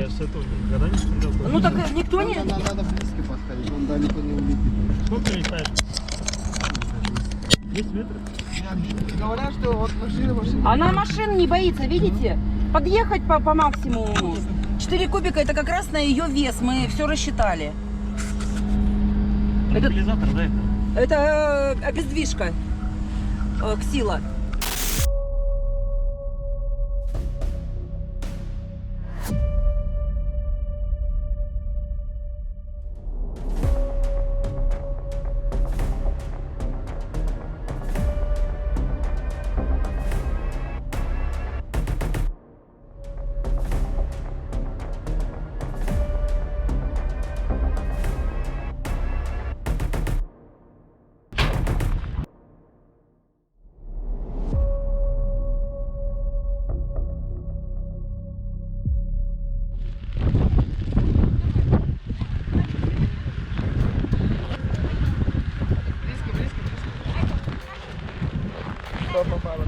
Я с этого никогда не стрелял. Ну так никто не... Надо близко подходить, он далеко не улетит. Сколько летает? 10 метров? Говорят, что вот машина. Она машин не боится, видите? Подъехать по максимуму. 4 кубика это как раз на ее вес, мы все рассчитали. Транквилизатор, да, это? Это обездвижка. Ксила. Что попало?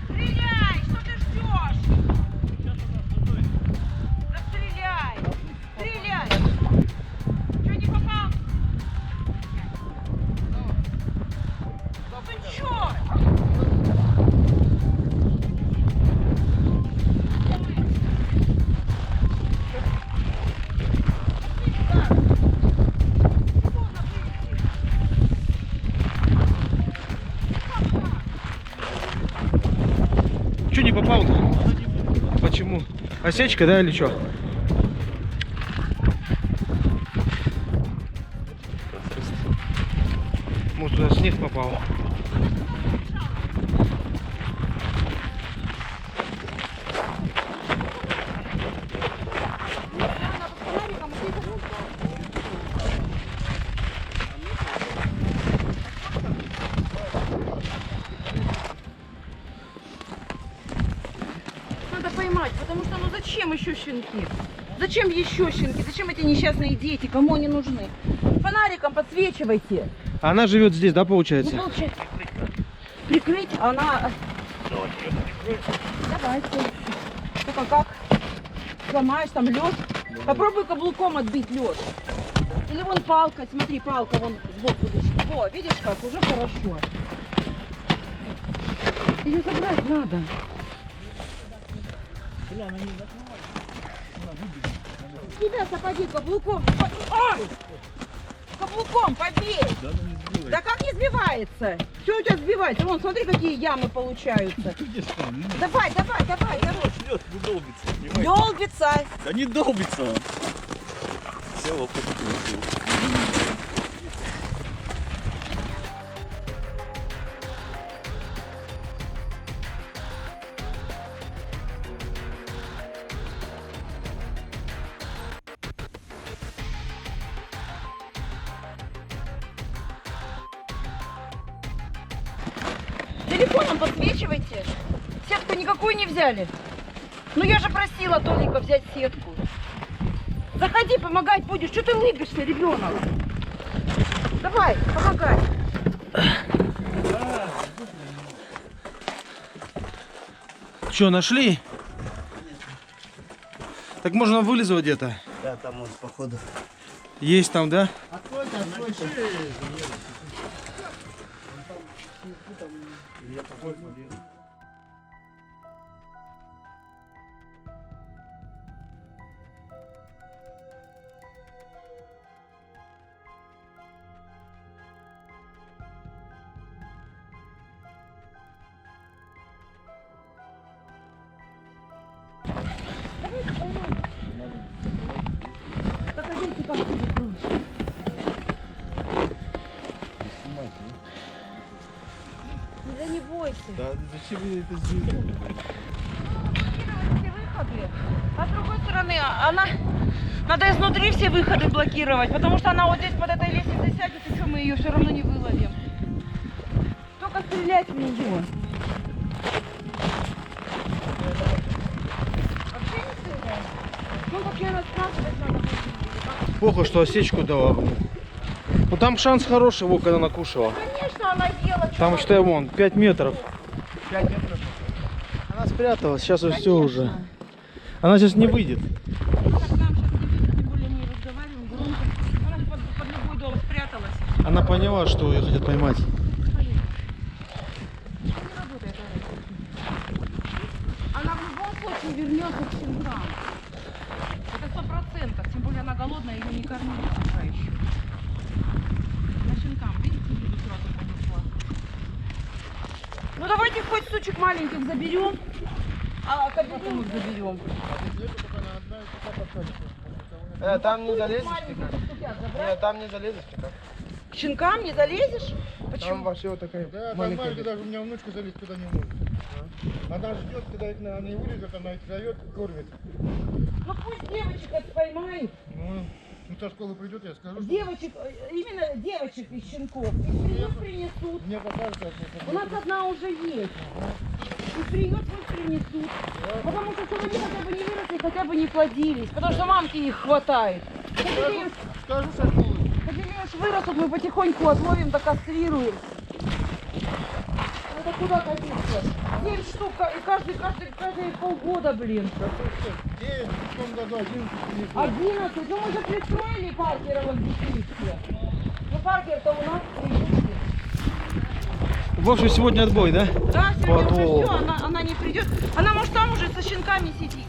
Стреляй! Что ты ждешь? Да стреляй! Стреляй! Что, не попал? Ты чё? Че не попал-то? Почему? Осечка, да, или что? Может, туда снег попал. Надо поймать, потому что ну зачем еще щенки? Зачем еще щенки? Зачем эти несчастные дети? Кому они нужны? Фонариком подсвечивайте. А она живет здесь, да, Ну, получается? получается. Прикрыть, она... Давайте. Только как? Сломаешь там лед. Попробуй каблуком отбить лед. Или вон палка, смотри, палка вон сбоку лежит. Во, видишь как? Уже хорошо. Ее забрать надо. Тебя сапоги каблуком. Ой! Каблуком побей! Да как не сбивается? Все у тебя сбивается. Вон, смотри, какие ямы получаются. Давай, давай, давай, давай. Лед не долбится, понимаете? Долбится. Да не долбится он. Все, вот тут. Телефоном подсвечивайте. Сетку никакую не взяли. Ну я же просила Толика взять сетку. Заходи, помогать будешь. Что ты лыбишься, ребенок? Давай, помогай. Че, нашли? Так можно вылизывать где-то. Да, там вот походу. Есть там, да? Откройте, откройте. Покажите, как ты закроешь. Да не бойся. Да зачем вы это сделали? Все выходы. А с другой стороны, она... Надо изнутри все выходы блокировать, потому что она вот здесь под этой лестницей сядет, и что, мы ее все равно не выловим. Только стрелять в нее. Вообще не стрелять? Ну, вообще, надо спрашивать надо. Плохо, что осечку дала. Ну там шанс хороший, вот когда накушала. Конечно, она ела. Там, считай, вон, 5 метров. 5 метров. Она спряталась, сейчас все уже. Она сейчас не выйдет. Как нам сейчас не видно, тем более мы разговариваем громко. Она под любой дом спряталась. Она поняла, что ее хотят поймать. Не работает она. Она в любом случае вернется к щенкам. Это 100%. Тем более она голодная, ее не кормили пока еще. На щенкам, видите, еду сразу понесла. Ну давайте хоть сучек маленьких заберем, а кабелю их заберем. Там не залезешь Маленьких никак. пустяков забрать. Нет, там не залезешь никак. К щенкам не залезешь? Там Почему? вообще вот такая Да, там маленькая. маленькая, даже у меня внучка залезть туда не может. Она ждет, когда их они вылезут, она их зовет, кормит. Ну пусть девочек это поймают. Ну, со школы придет, я скажу. что Девочек, именно девочек и щенков. И приют принесут. Мне покажется, что У нас одна уже есть. И приют пусть принесут. Потому что чтобы они хотя бы не выросли, хотя бы не плодились. Потому что мамки их хватает. скажу со школы. Поделишь, вырастут, мы потихоньку отловим, докастрируем. Это куда катиться? 7 штук, и каждые полгода, блин. 9, в том году 11 принесли. 11. Ну мы же пристроили Паркерова детей все. Ну Паркер-то у нас приютки. В общем, сегодня отбой, да? Да, сегодня По уже отлову. все, она не придет. Она может там уже со щенками сидит.